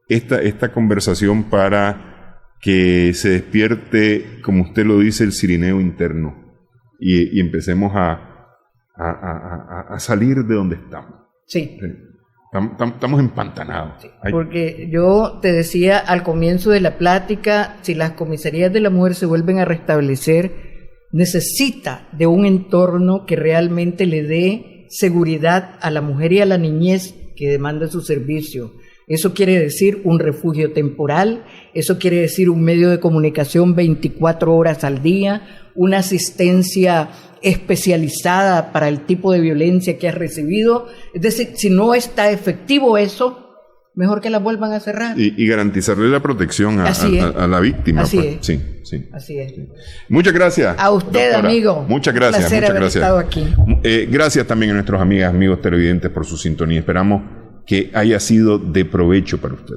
esta conversación para que se despierte, como usted lo dice, el cirineo interno y empecemos a salir de donde estamos. Sí. Estamos empantanados. Sí, porque yo te decía al comienzo de la plática, si las comisarías de la mujer se vuelven a restablecer, necesita de un entorno que realmente le dé seguridad a la mujer y a la niñez que demanda su servicio. Eso quiere decir un refugio temporal, eso quiere decir un medio de comunicación 24 horas al día, una asistencia especializada para el tipo de violencia que has recibido. Es decir, si no está efectivo eso, mejor que la vuelvan a cerrar. Y garantizarle la protección a la víctima. Así pues. es. Sí, sí. Así es. Sí. Muchas gracias. A usted, doctora, amigo. Muchas gracias. Un placer muchas haber gracias. estado aquí. Gracias también a nuestros amigos televidentes por su sintonía. Esperamos que haya sido de provecho para usted.